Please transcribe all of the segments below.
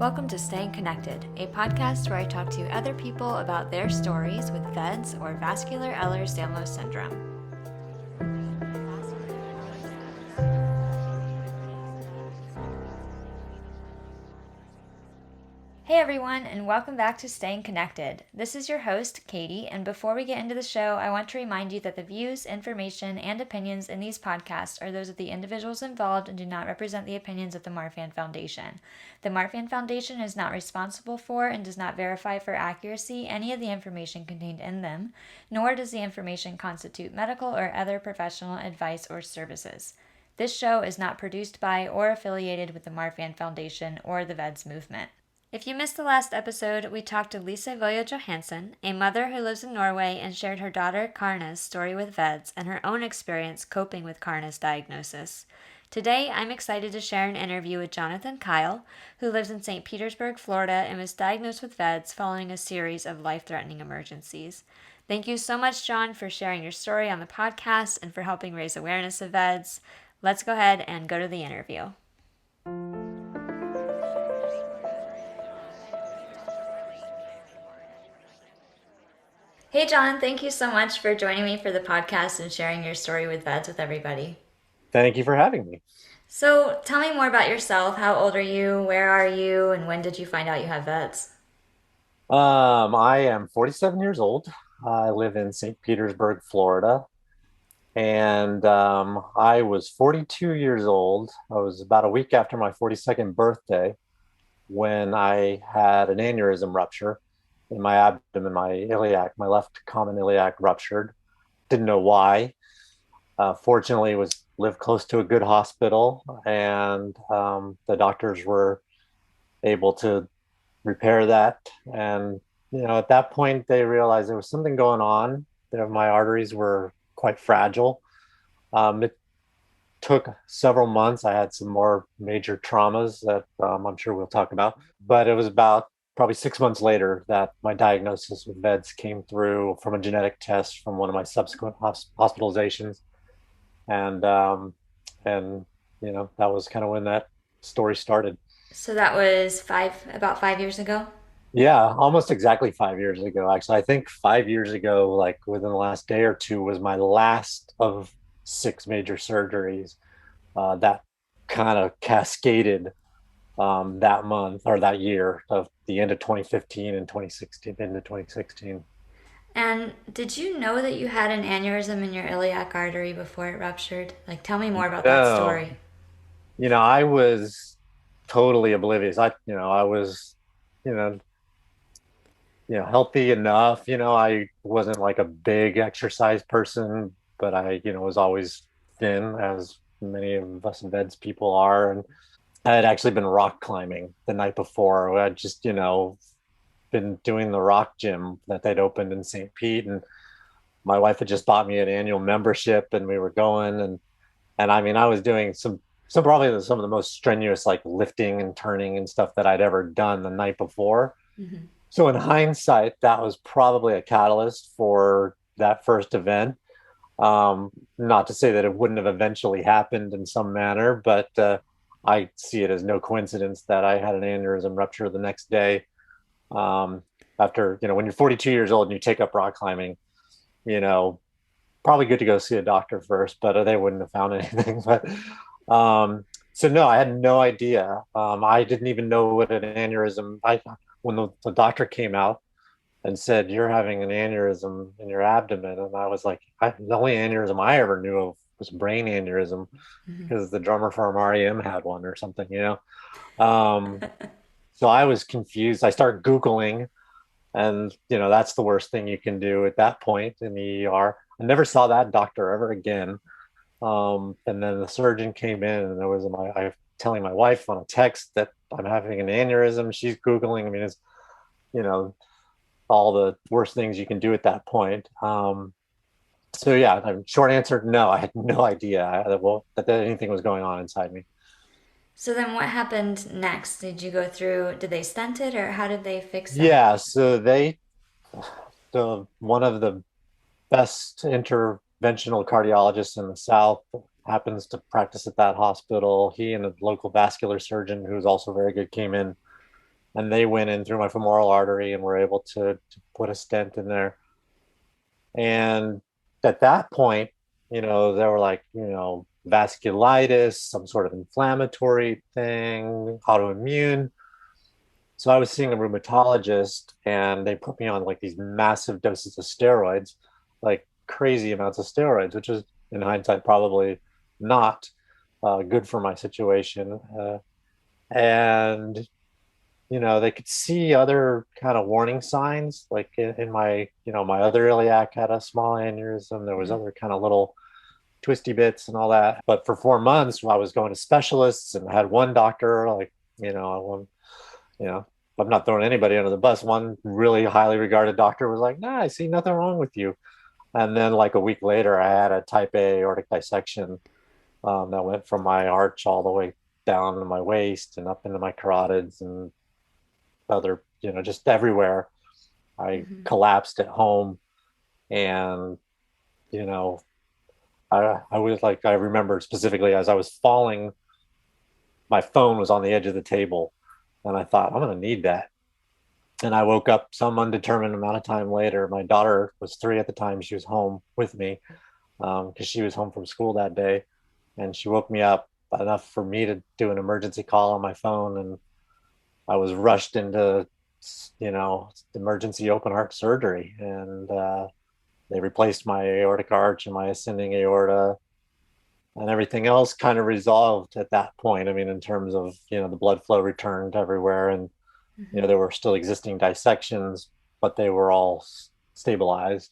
Welcome to Staying Connected, a podcast where I talk to other people about their stories with VEDS or vascular Ehlers-Danlos syndrome. Hey everyone, and welcome back to Staying Connected. This is your host, Katie, and before we get into the show, I want to remind you that the views, information, and opinions in these podcasts are those of the individuals involved and do not represent the opinions of the Marfan Foundation. The Marfan Foundation is not responsible for and does not verify for accuracy any of the information contained in them, nor does the information constitute medical or other professional advice or services. This show is not produced by or affiliated with the Marfan Foundation or the VEDS movement. If you missed the last episode, we talked to Lisa Voya Johansson, a mother who lives in Norway, and shared her daughter Karna's story with VEDS and her own experience coping with Karna's diagnosis. Today, I'm excited to share an interview with Jonathan Kile, who lives in St. Petersburg, Florida, and was diagnosed with VEDS following a series of life-threatening emergencies. Thank you so much, John, for sharing your story on the podcast and for helping raise awareness of VEDS. Let's go ahead and go to the interview. Hey, John, thank you so much for joining me for the podcast and sharing your story with VEDS with everybody. Thank you for having me. So tell me more about yourself. How old are you? Where are you? And when did you find out you have VEDS? I am 47 years old. I live in St. Petersburg, Florida, and I was 42 years old. I was about a week after my 42nd birthday when I had an aneurysm rupture in my abdomen, my iliac, my left common iliac ruptured. Didn't know why. Fortunately, was lived close to a good hospital, and the doctors were able to repair that. And at that point, they realized there was something going on. My arteries were quite fragile. It took several months. I had some more major traumas that I'm sure we'll talk about. But it was about probably 6 months later that my diagnosis with VEDS came through from a genetic test from one of my subsequent hospitalizations. And that was kind of when that story started. So that was about 5 years ago? Yeah, almost exactly 5 years ago, actually. I think 5 years ago, like within the last day or two, was my last of 6 major surgeries that kind of cascaded that month or that year of the end of 2015 and 2016 into 2016. And did you know that you had an aneurysm in your iliac artery before it ruptured? Like, tell me more about that No, story. I was totally oblivious. I was, you know, healthy enough. I wasn't like a big exercise person, but I, was always thin, as many of us VEDS people are. And I had actually been rock climbing the night before. I'd just, been doing the rock gym that they'd opened in St. Pete. And my wife had just bought me an annual membership and we were going. And I mean, I was doing probably some of the most strenuous, like lifting and turning and stuff that I'd ever done the night before. Mm-hmm. So in hindsight, that was probably a catalyst for that first event. Not to say that it wouldn't have eventually happened in some manner, but I see it as no coincidence that I had an aneurysm rupture the next day. After, when you're 42 years old and you take up rock climbing, probably good to go see a doctor first, but they wouldn't have found anything. But so no, I had no idea. I didn't even know what an aneurysm. When the doctor came out and said you're having an aneurysm in your abdomen, and I was like, the only aneurysm I ever knew of was brain aneurysm Mm-hmm. because the drummer from REM had one or something. So I was confused. I started Googling, and that's the worst thing you can do at that point in the ER. I never saw that doctor ever again. And then the surgeon came in, and I telling my wife on a text that I'm having an aneurysm. She's Googling. I mean, it's, you know, all the worst things you can do at that point. So yeah, short answer, no, I had no idea that anything was going on inside me. So then what happened next? Did they stent it or how did they fix that? Yeah, so one of the best interventional cardiologists in the South happens to practice at that hospital. He and a local vascular surgeon who's also very good came in and they went in through my femoral artery and were able to put a stent in there. And at that point, they were like, vasculitis, some sort of inflammatory thing, autoimmune. So I was seeing a rheumatologist, and they put me on like these massive doses of steroids, like crazy amounts of steroids, which is in hindsight probably not good for my situation. And they could see other kind of warning signs, like in my, my other iliac had a small aneurysm. There was Mm-hmm. other kind of little twisty bits and all that. But for 4 months, I was going to specialists and I had one doctor, like, one, you know, I'm not throwing anybody under the bus. One really highly regarded doctor was like, "Nah, I see nothing wrong with you." And then, like a week later, I had a type A aortic dissection that went from my arch all the way down to my waist and up into my carotids and other, just everywhere. I Mm-hmm. collapsed at home, and you know, I was like, I remember specifically as I was falling, my phone was on the edge of the table, and I thought, I'm gonna need that. And I woke up some undetermined amount of time later. My daughter was 3 at the time. She was home with me because she was home from school that day, and she woke me up enough for me to do an emergency call on my phone, and I was rushed into, emergency open heart surgery, and they replaced my aortic arch and my ascending aorta, and everything else kind of resolved at that point. I mean, in terms of the blood flow returned everywhere, and Mm-hmm. there were still existing dissections, but they were all stabilized.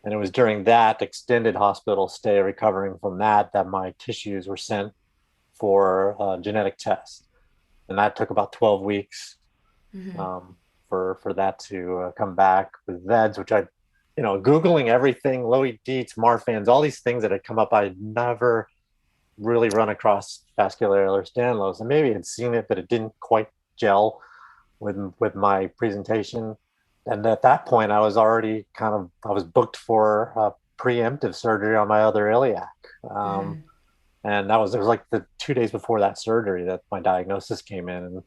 And it was during that extended hospital stay, recovering from that, that my tissues were sent for a genetic test, and that took about 12 weeks Mm-hmm. um, for that to come back with VEDS, which I, Googling everything, Lowy Dietz, Marfan's, all these things that had come up, I'd never really run across vascular Ehlers-Danlos, and maybe I'd seen it, but it didn't quite gel with my presentation. And at that point, I was booked for preemptive surgery on my other iliac. Um, Mm-hmm. and it was like the 2 days before that surgery that my diagnosis came in,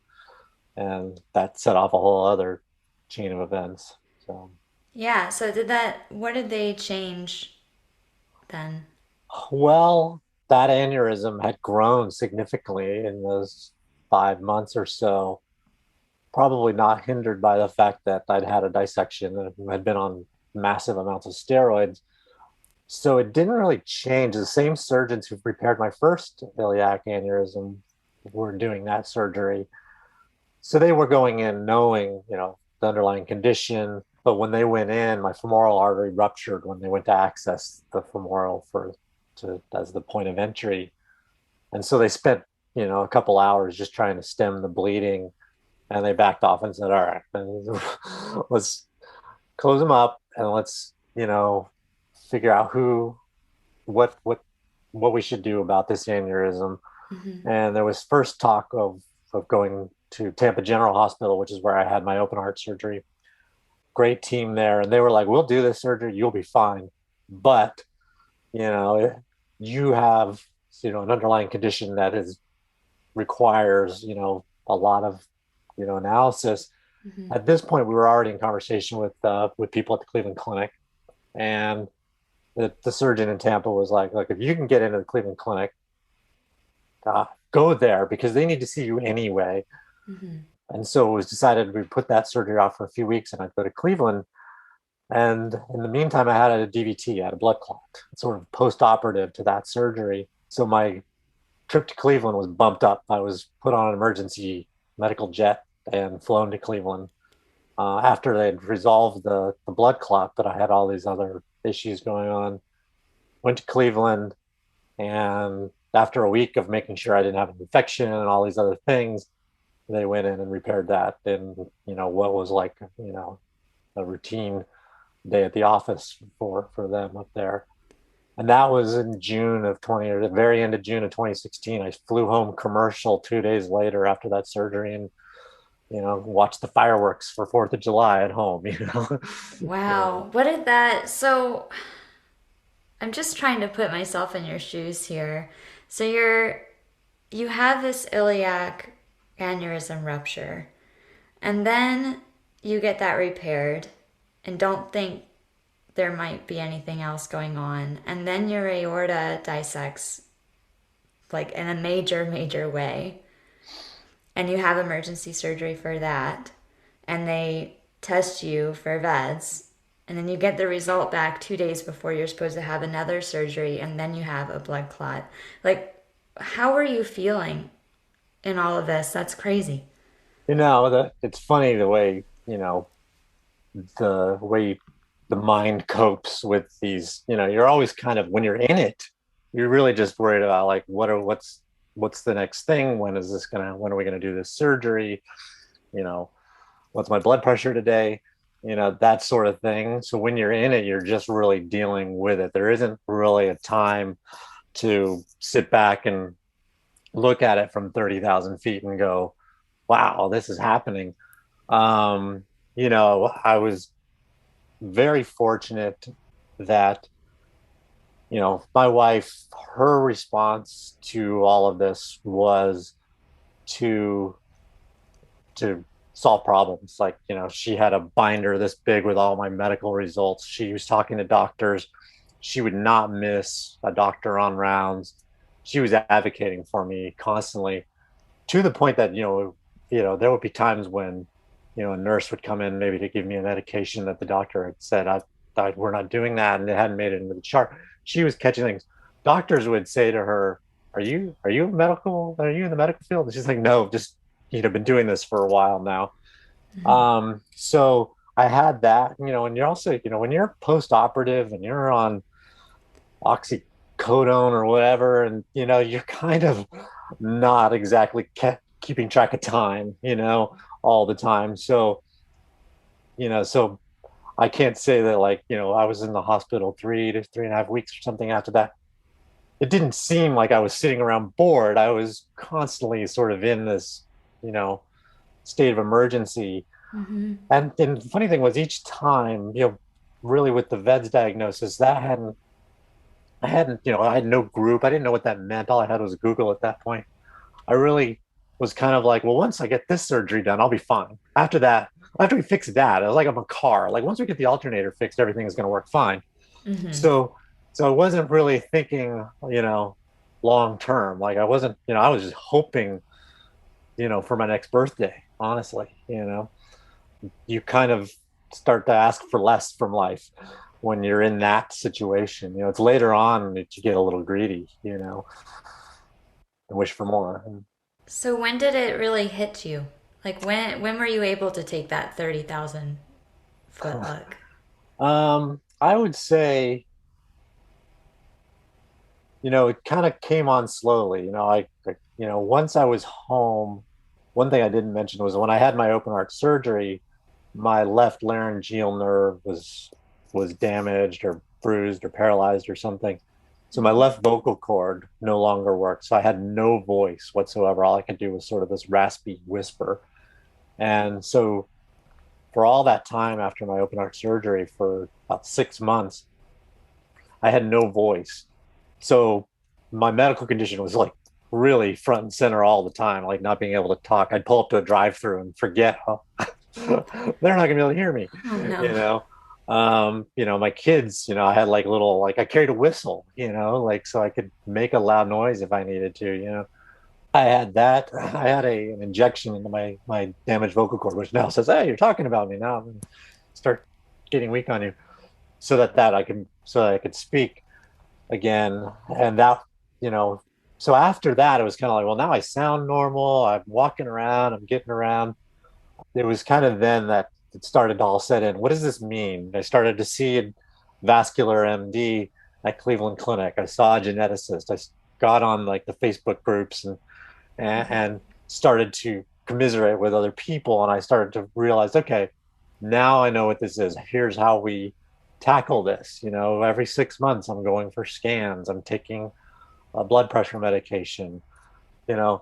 and that set off a whole other chain of events. So, Yeah. So what did they change then? well, that aneurysm had grown significantly in those 5 months or so, probably not hindered by the fact that I'd had a dissection and had been on massive amounts of steroids. So it didn't really change. The same surgeons who repaired my first iliac aneurysm were doing that surgery. So they were going in knowing, the underlying condition. But when they went in, my femoral artery ruptured when they went to access the femoral as the point of entry. And so they spent, a couple hours just trying to stem the bleeding, and they backed off and said, "All right, let's close them up and let's figure out what we should do about this aneurysm." Mm-hmm. And there was first talk of going to Tampa General Hospital, which is where I had my open heart surgery. Great team there, and they were like, "We'll do this surgery, you'll be fine, but you know you have an underlying condition that is requires a lot of analysis." Mm-hmm. At this point, we were already in conversation with people at the Cleveland Clinic, and the surgeon in Tampa was like, "Look, if you can get into the Cleveland Clinic, go there because they need to see you anyway." Mm-hmm. And so it was decided we put that surgery off for a few weeks, and I'd go to Cleveland. And in the meantime, I had a DVT, I had a blood clot, sort of post-operative to that surgery. So my trip to Cleveland was bumped up. I was put on an emergency medical jet and flown to Cleveland after they'd resolved the blood clot, but I had all these other issues going on. Went to Cleveland, and after a week of making sure I didn't have an infection and all these other things, they went in and repaired that in what was like a routine day at the office for them up there. And that was in June of 20, or the very end of June of 2016. I flew home commercial 2 days later after that surgery, and watched the fireworks for 4th of July at home. Wow. What did that? So I'm just trying to put myself in your shoes here. So you have this iliac aneurysm rupture. And then you get that repaired and don't think there might be anything else going on. And then your aorta dissects like in a major, major way. And you have emergency surgery for that. And they test you for VEDS. And then you get the result back 2 days before you're supposed to have another surgery. And then you have a blood clot. Like, how are you feeling in all of this? That's crazy. It's funny the way, the way the mind copes with these, you're always kind of, when you're in it, you're really just worried about like, what's the next thing? When are we going to do this surgery? You know, what's my blood pressure today? That sort of thing. So when you're in it, you're just really dealing with it. There isn't really a time to sit back and look at it from 30,000 feet and go, wow, this is happening. I was very fortunate that, my wife, her response to all of this was to to solve problems. Like, she had a binder this big with all my medical results. She was talking to doctors. She would not miss a doctor on rounds. She was advocating for me constantly, to the point that, there would be times when, a nurse would come in maybe to give me a medication that the doctor had said, we're not doing that, and it hadn't made it into the chart. She was catching things. Doctors would say to her, are you in the medical field? And she's like, no, just, been doing this for a while now. So I had that, and you're also, when you're post-operative and you're on oxycodone or whatever, and, you're kind of not exactly keeping track of time, all the time. So I can't say that, like, I was in the hospital 3 to 3.5 weeks or something after that. It didn't seem like I was sitting around bored. I was constantly sort of in this, state of emergency. Mm-hmm. And the funny thing was, each time, really with the VEDS diagnosis, I had no group. I didn't know what that meant. All I had was Google at that point. I really was kind of like, well, once I get this surgery done, I'll be fine. After we fix that, I was like, I'm a car. Like, once we get the alternator fixed, everything is going to work fine. Mm-hmm. So I wasn't really thinking, long term. Like, I wasn't, I was just hoping, for my next birthday, honestly. You kind of start to ask for less from life when you're in that situation. It's later on that you get a little greedy, and wish for more. So when did it really hit you? Like when were you able to take that 30,000 foot look? I would say, it kind of came on slowly. Once I was home, one thing I didn't mention was when I had my open heart surgery, my left laryngeal nerve was damaged or bruised or paralyzed or something. So my left vocal cord no longer worked. So I had no voice whatsoever. All I could do was sort of this raspy whisper. And so for all that time after my open heart surgery, for about 6 months, I had no voice. So my medical condition was like really front and center all the time, like not being able to talk. I'd pull up to a drive-through and forget, oh, they're not gonna be able to hear me, Oh you no. know. My kids, I had like little, like I carried a whistle, like so I could make a loud noise if I needed to. I had that. I had an injection into my damaged vocal cord, which now says, "Hey, you're talking about me now." I'm gonna start getting weak on you, so that I could speak again. And that, you know, so after that, it was kind of like, well, now I sound normal. I'm walking around. I'm getting around. It was kind of then that it started to all set in. What does this mean? I started to see a vascular MD at Cleveland Clinic. I saw a geneticist. I got on like the Facebook groups and started to commiserate with other people. And I started to realize, okay, now I know what this is. Here's how we tackle this. Every 6 months, I'm going for scans. I'm taking a blood pressure medication. You know,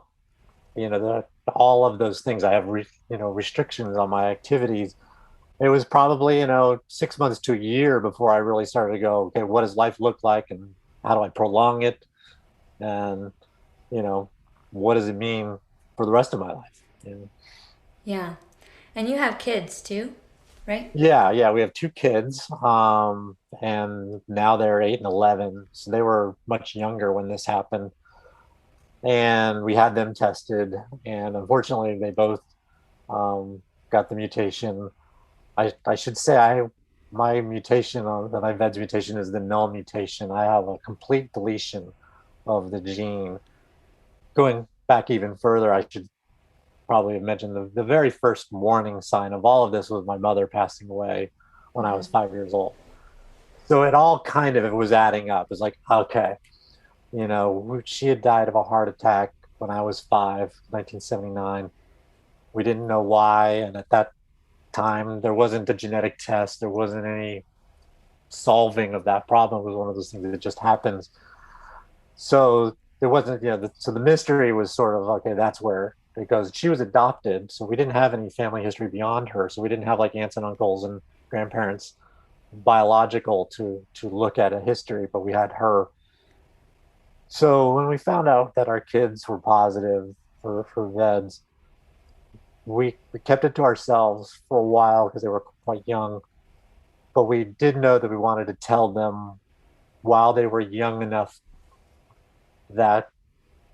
all of those things. I have, restrictions on my activities. It was probably, 6 months to a year before I really started to go, okay, what does life look like, and how do I prolong it? And, you know, what does it mean for the rest of my life? Yeah. And you have kids too, right? Yeah, we have two kids, and now they're 8 and 11. So they were much younger when this happened, and we had them tested, and unfortunately, they both got the mutation. I should say my mutation on my VEDS mutation is the null mutation. I have a complete deletion of the gene. Going back even further, I should probably have mentioned the very first warning sign of all of this was my mother passing away when I was 5 years old. So it all kind of it was adding up. It's like, okay, she had died of a heart attack when I was five, 1979. We didn't know why. And at that time, there wasn't a genetic test. There wasn't any solving of that problem. It was one of those things that just happens. So there wasn't, so the mystery was sort of, okay, that's where it goes. She was adopted. So we didn't have any family history beyond her. So we didn't have like aunts and uncles and grandparents biological to look at a history, but we had her. So when we found out that our kids were positive for VEDS, we kept it to ourselves for a while because they were quite young. But we did know that we wanted to tell them while they were young enough that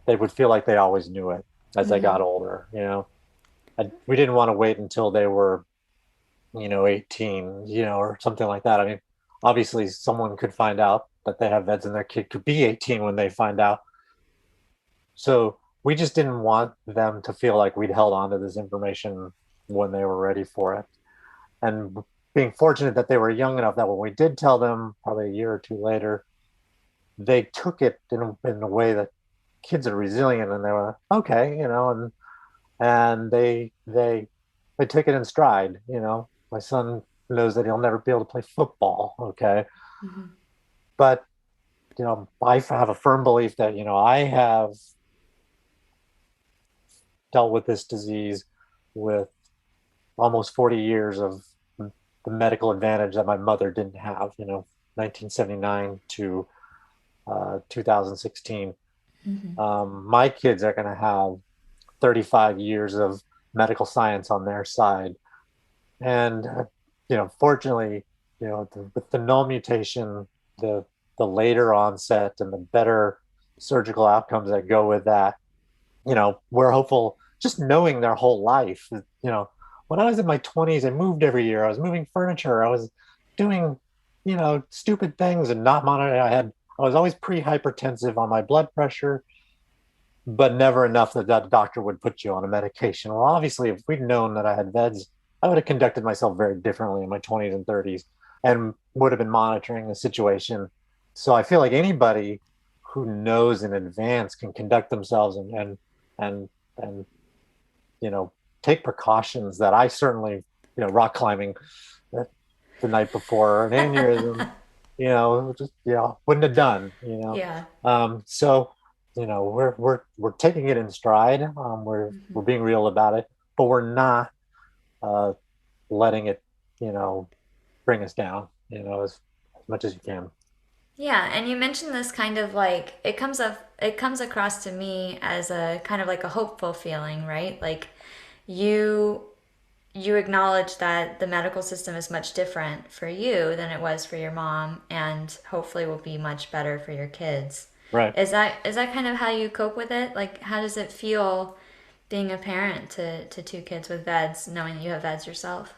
they would feel like they always knew it as they got older. We didn't want to wait until they were 18, or something like that. I mean, obviously someone could find out that they have VEDS and their kid could be 18 when they find out. So we just didn't want them to feel like we'd held on to this information when they were ready for it. And being fortunate that they were young enough that when we did tell them, probably a year or two later, they took it in a way that kids are resilient, and they were okay, and they took it in stride. My son knows that he'll never be able to play football. Okay. But, I have a firm belief that, I have dealt with this disease with almost 40 years of the medical advantage that my mother didn't have, 1979 to 2016. My kids are going to have 35 years of medical science on their side. And, fortunately, with the null mutation, the later onset and the better surgical outcomes that go with that, we're hopeful just knowing their whole life. When I was in my 20s, I moved every year. I was moving furniture. I was doing, stupid things and not monitoring. I was always pre-hypertensive on my blood pressure, but never enough that doctor would put you on a medication. Well, obviously, if we'd known that I had VEDS, I would have conducted myself very differently in my 20s and 30s and would have been monitoring the situation. So I feel like anybody who knows in advance can conduct themselves and and take precautions that I certainly, rock climbing the night before an aneurysm, just wouldn't have done. Yeah. So we're taking it in stride. We're being real about it, but we're not uh, letting it, bring us down, as much as you can. Yeah, and you mentioned this kind of like it comes across to me as a kind of like a hopeful feeling, right? Like you you acknowledge that the medical system is much different for you than it was for your mom and hopefully will be much better for your kids. Right. Is that kind of how you cope with it? Like how does it feel being a parent to two kids with VEDS, knowing that you have VEDS yourself?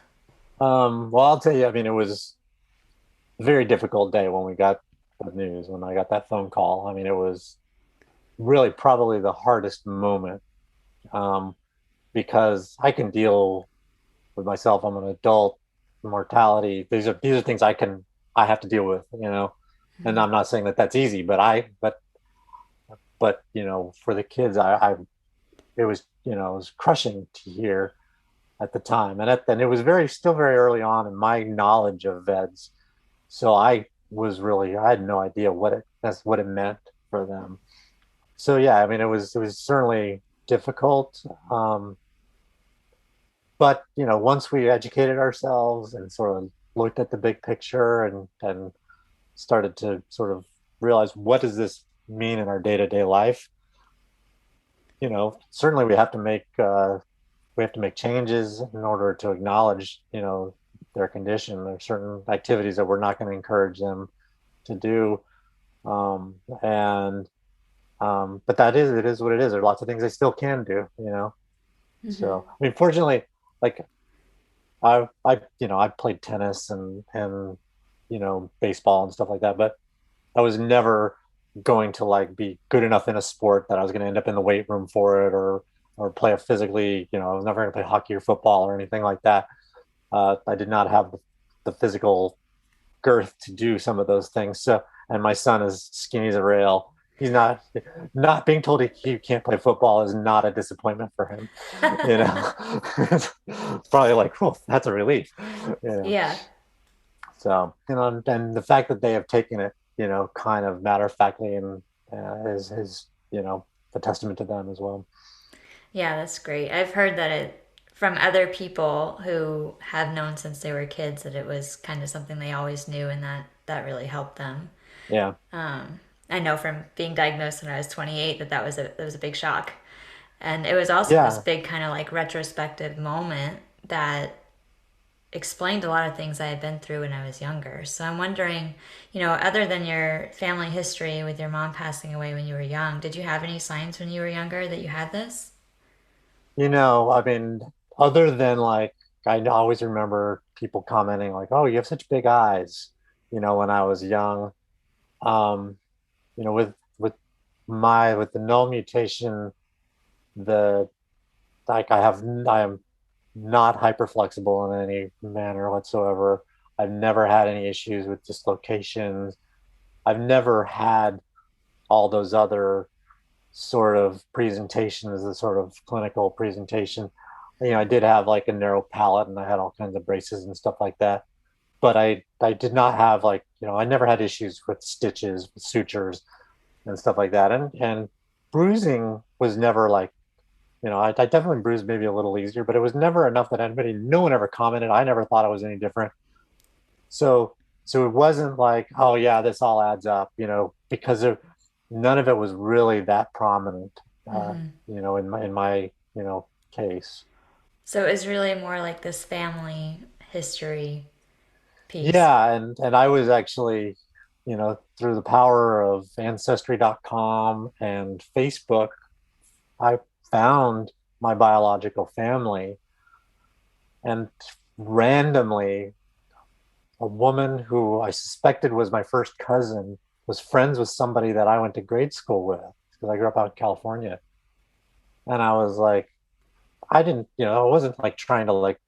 Well, I'll tell you, I mean, it was a very difficult day when we got the news, when I got that phone call. I mean, it was really probably the hardest moment, um, because I can deal with myself. I'm an adult. Mortality. These are things I have to deal with. And I'm not saying that that's easy, but for the kids, I it was it was crushing to hear at the time, and it was still very early on in my knowledge of VEDS. So I had no idea what it meant for them. So yeah, I mean, it was certainly difficult. But once we educated ourselves and sort of looked at the big picture and started to sort of realize what does this mean in our day-to-day life, certainly we we have to make changes in order to acknowledge, their condition. There's certain activities that we're not going to encourage them to do. And but it is what it is. There are lots of things they still can do. Mm-hmm. So I mean, fortunately, like I played tennis and baseball and stuff like that, but I was never going to like be good enough in a sport that I was going to end up in the weight room for it, or play a physically, I was never going to play hockey or football or anything like that. I did not have the physical girth to do some of those things. So, and my son is skinny as a rail. He's not being told he can't play football is not a disappointment for him. It's probably like, oh, that's a relief. You know. Yeah. So, and the fact that they have taken it, kind of matter of factly, and is a testament to them as well. Yeah, that's great. I've heard that it from other people who have known since they were kids that it was kind of something they always knew and that really helped them. Yeah. I know from being diagnosed when I was 28 that was a big shock. And it was also this Yeah. big kind of like retrospective moment that explained a lot of things I had been through when I was younger. So I'm wondering, other than your family history with your mom passing away when you were young, did you have any signs when you were younger that you had this? I mean, other than like, I always remember people commenting like, "Oh, you have such big eyes," when I was young. Um, with the null mutation, the like I am not hyper flexible in any manner whatsoever. I've never had any issues with dislocations. I've never had all those other sort of presentations, the sort of clinical presentation. I did have like a narrow palate and I had all kinds of braces and stuff like that. But I did not have like, I never had issues with stitches, with sutures and stuff like that. And bruising was never like, I definitely bruised maybe a little easier, but it was never enough that no one ever commented. I never thought I was any different. So, so it wasn't like, oh yeah, this all adds up, because none of it was really that prominent, Mm-hmm. in my case. So it was really more like this family history piece. Yeah, and I was actually, through the power of ancestry.com and Facebook, I found my biological family, and randomly a woman who I suspected was my first cousin was friends with somebody that I went to grade school with because I grew up out in California. And I was like, I didn't, I wasn't like trying to like,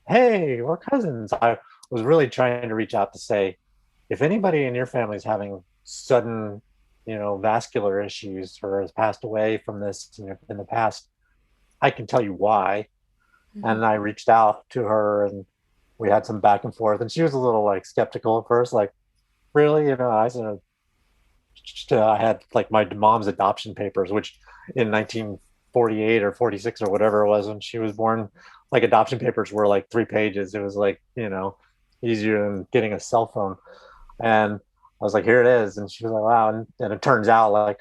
hey, we're cousins. I was really trying to reach out to say, if anybody in your family is having sudden, vascular issues or has passed away from this in the past, I can tell you why. Mm-hmm. And I reached out to her and we had some back and forth. And she was a little like skeptical at first, like, really? I said, I had like my mom's adoption papers, which in 1948 or 46 or whatever it was when she was born, like adoption papers were like 3 pages. It was like, easier than getting a cell phone. And I was like, here it is. And she was like, wow. And it turns out like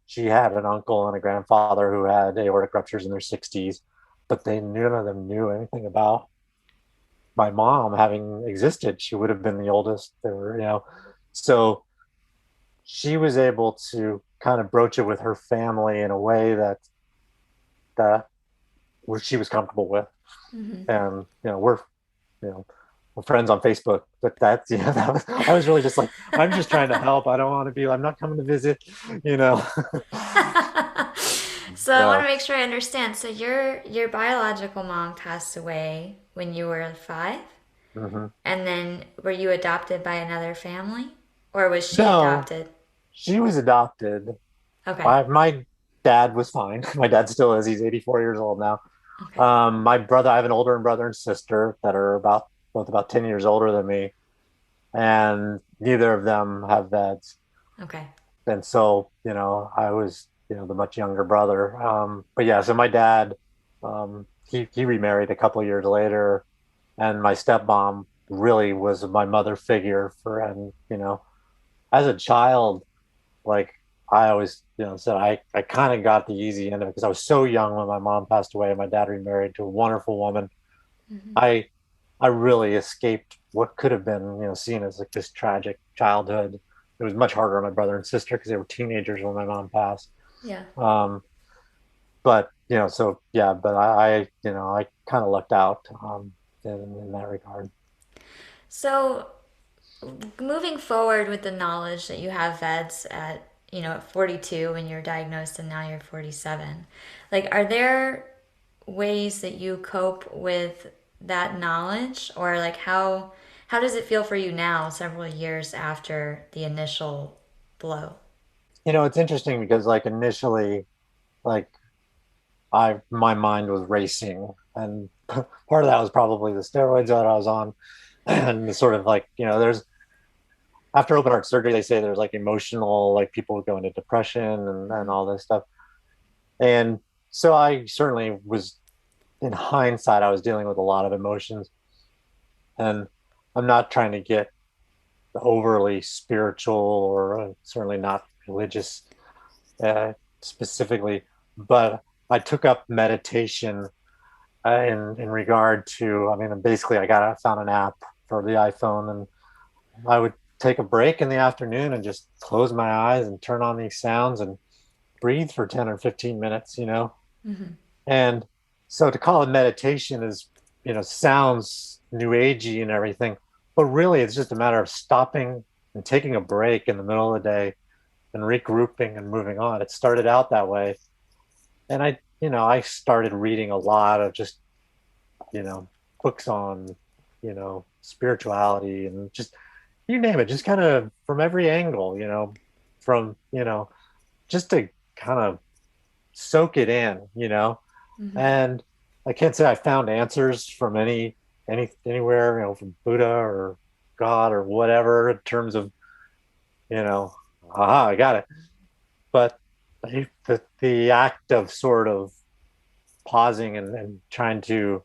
she had an uncle and a grandfather who had aortic ruptures in their 60s, but none of them knew anything about my mom having existed. She would have been the oldest. They were, so she was able to kind of broach it with her family in a way that she was comfortable with. Mm-hmm. And you know we're friends on Facebook, but that's I was really just like, I'm just trying to help. I don't want to be. I'm not coming to visit. you know. So I want to So make sure I understand. So your biological mom passed away when you were 5, mhm. and then were you adopted by another family, or was she No, adopted? she was adopted. Okay. My dad was fine. My dad still is. He's 84 years old now. Okay. My brother, I have an older brother and sister that are both about 10 years older than me, and neither of them have VEDS. Okay. And so, I was, the much younger brother. But yeah, so my dad, he remarried a couple of years later, and my stepmom really was my mother figure for, and, as a child, like I always, said I kind of got the easy end of it because I was so young when my mom passed away. My dad remarried to a wonderful woman. Hmm. I I really escaped what could have been, seen as like this tragic childhood. It was much harder on my brother and sister because they were teenagers when my mom passed. Yeah. Um, but so yeah, but I kind of lucked out in that regard. So moving forward with the knowledge that you have VEDS at, at 42 when you're diagnosed and now you're 47, like, are there ways that you cope with that knowledge, or like how does it feel for you now several years after the initial blow? It's interesting because like initially, like I my mind was racing, and part of that was probably the steroids that I was on, and the sort of like there's after open heart surgery they say there's like emotional, like people go into depression and Hmm. all this stuff, and so I certainly was, in hindsight I was dealing with a lot of emotions, and I'm not trying to get overly spiritual or certainly not religious specifically, but I took up meditation in regard to, I mean, basically, I found an app for the iPhone, and I would take a break in the afternoon and just close my eyes and turn on these sounds and breathe for 10 or 15 minutes, Hmm. And so to call it meditation is, sounds new agey and everything, but really it's just a matter of stopping and taking a break in the middle of the day and regrouping and moving on. It started out that way. And I started reading a lot of just, you know, books on, spirituality and just you name it, just kind of from every angle, from, just to kind of soak it in, Hmm. and I can't say I found answers from anywhere, from Buddha or God or whatever in terms of, aha, I got it. But the act of sort of pausing and trying to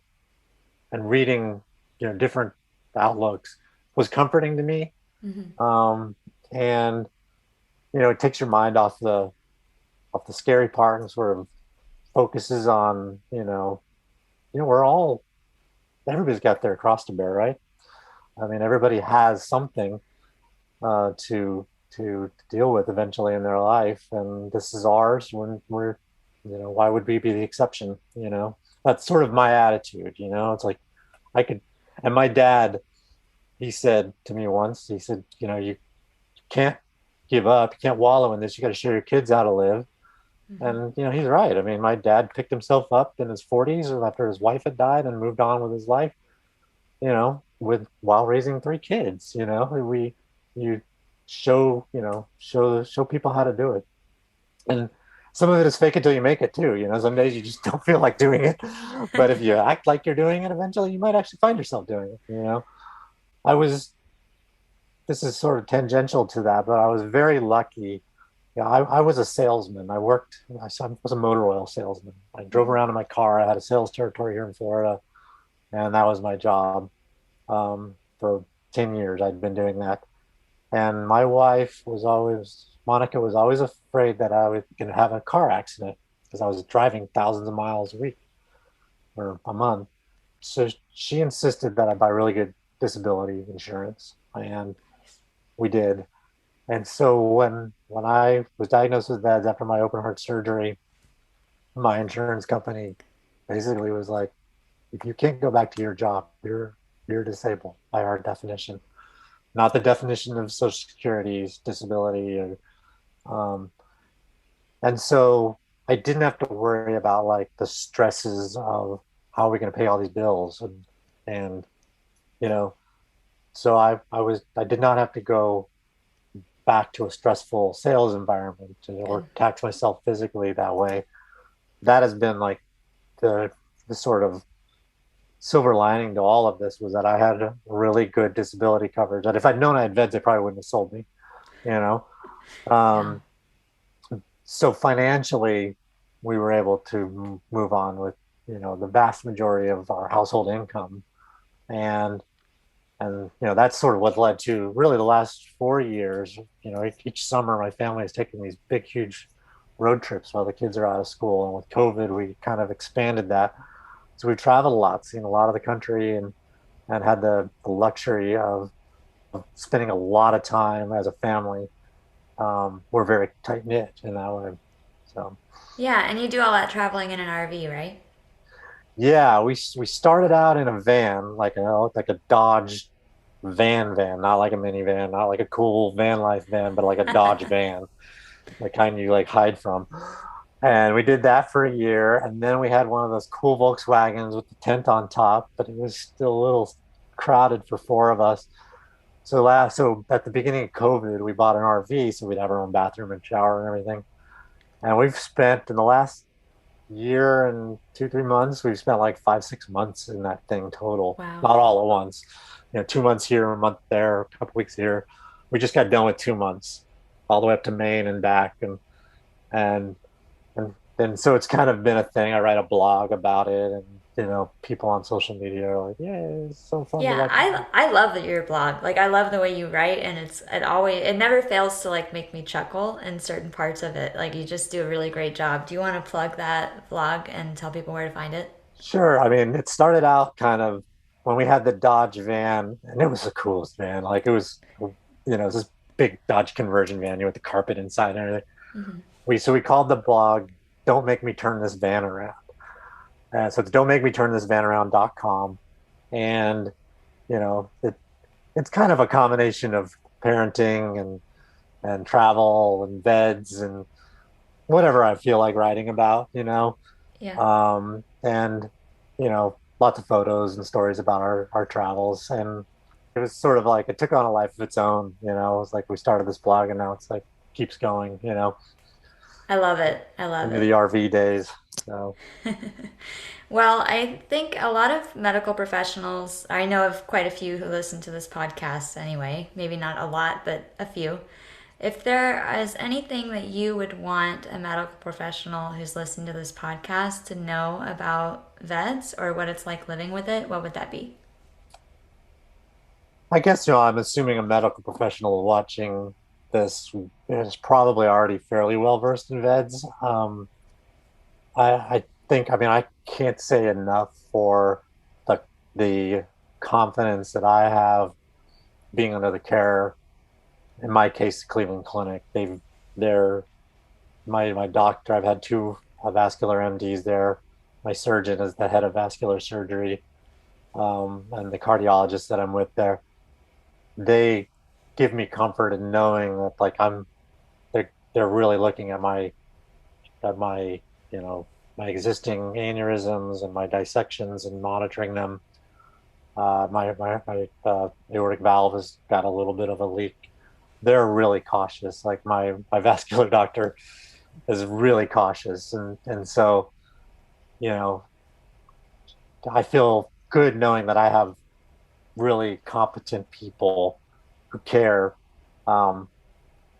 and reading, different outlooks was comforting to me. Hmm. Um, and it takes your mind off the scary part and sort of focuses on, we're all everybody's got their cross to bear, right? I mean, everybody has something to deal with eventually in their life, and this is ours. When we're, why would we be the exception? That's sort of my attitude. It's like I could, and my dad, he said to me once, he said, you can't give up, you can't wallow in this. You got to show your kids how to live. Hmm. And he's right. I mean, my dad picked himself up in his 40s after his wife had died and moved on with his life, with while raising three kids. We you show people how to do it, and some of it is fake it till you make it too. Some days you just don't feel like doing it, but if you act like you're doing it, eventually you might actually find yourself doing it. I was This is sort of tangential to that, but I was very lucky. Yeah, I was a salesman. I was a motor oil salesman. I drove around in my car. I had a sales territory here in Florida, and that was my job. For 10 years, I'd been doing that. And my wife Monica was always afraid that I was going to have a car accident because I was driving thousands of miles a week or a month. So she insisted that I buy really good disability insurance, and we did. And so when I was diagnosed with VEDS after my open heart surgery, my insurance company basically was like, if you can't go back to your job, you're disabled by our definition, not the definition of Social Security's disability. Um, and so I didn't have to worry about like the stresses of how are we going to pay all these bills, and you know, so I did not have to go back to a stressful sales environment Good. or tax myself physically that way. That has been like the the sort of silver lining to all of this was that I had a really good disability coverage. That if I'd known I had VEDS, they probably wouldn't have sold me. You know, Yeah. um, so financially, we were able to move on with the vast majority of our household income, and And that's sort of what led to really the last 4 years. Each summer my family is taking these big, huge road trips while the kids are out of school. And with COVID, we kind of expanded that. So we've traveled a lot, seen a lot of the country, and had the luxury of spending a lot of time as a family. We're very tight knit in that way. So Yeah, and you do all that traveling in an RV, right? yeah, we started out in a van, like a Dodge van, not like a minivan, not like a cool van life van, but like a Dodge van, the kind you like hide from. And we did that for a year, and then we had one of those cool Volkswagens with the tent on top, but it was still a little crowded for four of us. So at the beginning of COVID, we bought an RV so we'd have our own bathroom and shower and everything. And we've spent in the last year and 2, 3 months, we've spent like 5, 6 months in that thing total, Wow. not all at once. 2 months here, a month there, a couple weeks here. We just got done with 2 months, all the way up to Maine and back, and and so it's kind of been a thing. I write a blog about it, and people on social media are like, "Yeah, it's so fun to Yeah, watch." I love that your blog. Like I love the way you write, and it never fails to like make me chuckle in certain parts of it. Like you just do a really great job. Do you want to plug that blog and tell people where to find it? Sure. I mean, it started out kind of when we had the Dodge van, and it was the coolest van. Like it was this big Dodge conversion van, with the carpet inside and everything. We called the blog "Don't Make Me Turn This Van Around." So it's "Don't Make Me Turn This Van Around.com." And it's kind of a combination of parenting and travel and VEDS and whatever I feel like writing about. Yeah. And lots of photos and stories about our travels. And it was sort of like it took on a life of its own. It was like we started this blog and now it's like keeps going I love it. I love into it. the RV days. So Well, I think a lot of medical professionals, I know of quite a few who listen to this podcast anyway, maybe not a lot, but a few. If there is anything that you would want a medical professional who's listening to this podcast to know about VEDS or what it's like living with it, what would that be? I guess I'm assuming a medical professional watching this is probably already fairly well versed in VEDS. I think, I mean, I can't say enough for the confidence that I have being under the care, in my case, the Cleveland Clinic. They're my doctor. I've had two vascular MDs there. My surgeon is the head of vascular surgery, and the cardiologist that I'm with there. They give me comfort in knowing that like they're really looking at my you know my existing aneurysms and my dissections and monitoring them. My aortic valve has got a little bit of a leak. They're really cautious. Like my vascular doctor is really cautious, and so you know I feel good knowing that I have really competent people who care. Um,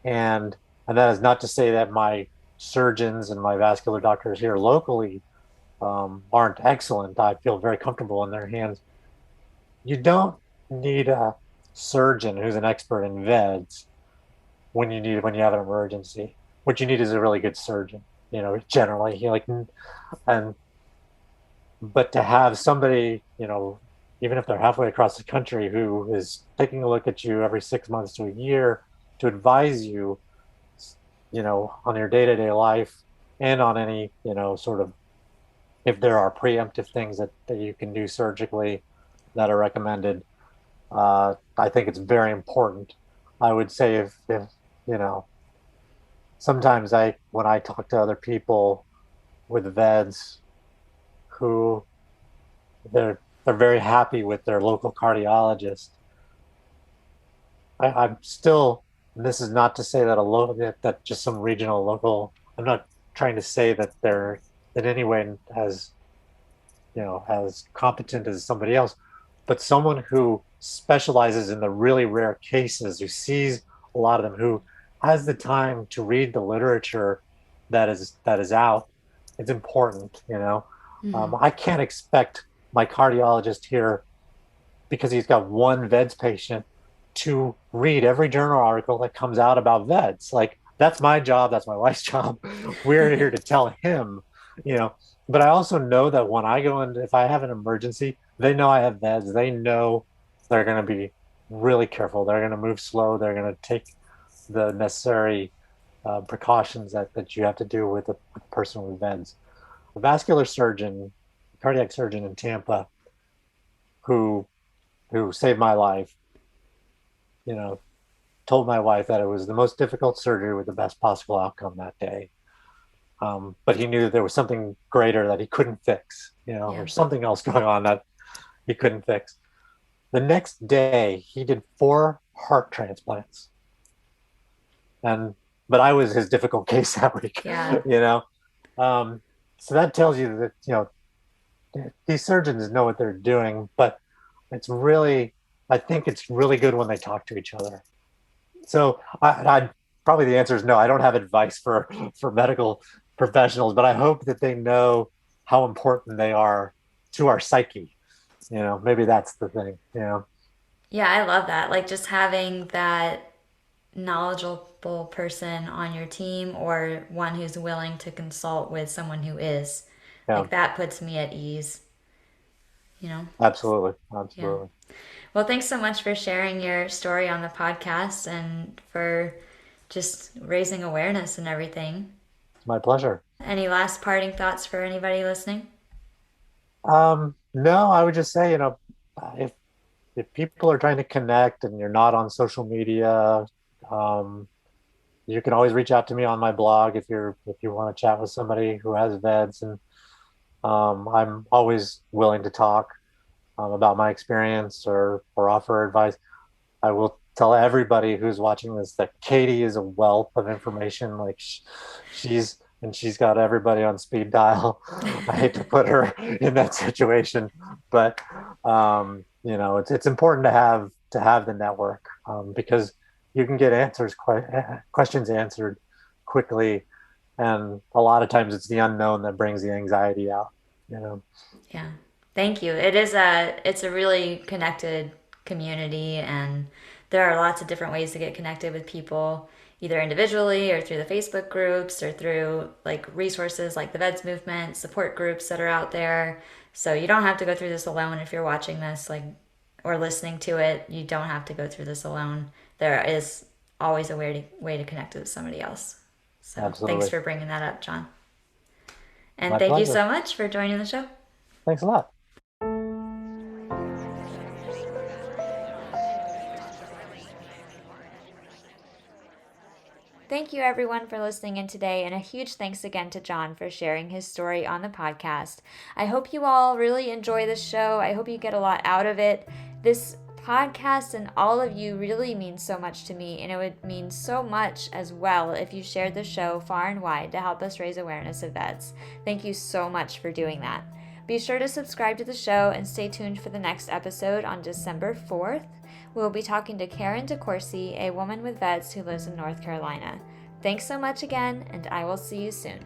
and that is not to say that my surgeons and my vascular doctors here locally aren't excellent. I feel very comfortable in their hands. You don't need a surgeon who's an expert in VEDS when you have an emergency. What you need is a really good surgeon. Generally, and but to have somebody, even if they're halfway across the country, who is taking a look at you every 6 months to a year to advise you, on your day-to-day life and on any, sort of, if there are preemptive things that you can do surgically that are recommended. I think it's very important. I would say if you know, sometimes when I talk to other people with VEDS who they're very happy with their local cardiologist. I'm still, and this is not to say that that just some regional local. I'm not trying to say that they're in any way as competent as somebody else, but someone who specializes in the really rare cases, who sees a lot of them, who has the time to read the literature that is out. It's important. I can't expect my cardiologist here because he's got one VEDS patient to read every journal article that comes out about VEDS. Like, that's my job. That's my wife's job. We're here to tell him, you know. But I also know that when I go in, if I have an emergency, they know I have VEDS. They know they're going to be really careful. They're going to move slow. They're going to take the necessary precautions that you have to do with a person with VEDS. A vascular surgeon, cardiac surgeon in Tampa, who saved my life, you know, told my wife that it was the most difficult surgery with the best possible outcome that day. But he knew that there was something greater that he couldn't fix, or something else going on that he couldn't fix. The next day, he did 4 heart transplants, but I was his difficult case that week. So that tells you that these surgeons know what they're doing, but I think it's really good when they talk to each other. So I probably the answer is no. I don't have advice for medical professionals, but I hope that they know how important they are to our psyche. Maybe that's the thing. Yeah, I love that. Like, just having that knowledgeable person on your team, or one who's willing to consult with someone who is. Yeah. Like, that puts me at ease. Absolutely. Yeah. Well, thanks so much for sharing your story on the podcast and for just raising awareness and everything. It's my pleasure. Any last parting thoughts for anybody listening? No, I would just say, if people are trying to connect and you're not on social media, you can always reach out to me on my blog if you want to chat with somebody who has VEDS, and I'm always willing to talk about my experience or offer advice. I will tell everybody who's watching this that Katie is a wealth of information. Like, she's got everybody on speed dial. I hate to put her in that situation, but it's important to have the network, because you can get questions answered quickly, and a lot of times it's the unknown that brings the anxiety out. Yeah. Thank you. It's a really connected community, and there are lots of different ways to get connected with people, either individually or through the Facebook groups or through like resources like the VEDS movement, support groups that are out there. So you don't have to go through this alone. If you're watching this or listening to it, you don't have to go through this alone. There is always a way to connect with somebody else. So Absolutely. Thanks for bringing that up, John. And My thank pleasure. you so much for joining the show. Thanks a lot. Thank you everyone for listening in today, and a huge thanks again to John for sharing his story on the podcast. I hope you all really enjoy this show. I hope you get a lot out of it. This podcast and all of you really means so much to me, and it would mean so much as well if you shared the show far and wide to help us raise awareness of VEDS. Thank you so much for doing that. Be sure to subscribe to the show and stay tuned for the next episode on December 4th. We'll be talking to Karen DeCourcy, a woman with VEDS who lives in North Carolina. Thanks so much again, and I will see you soon.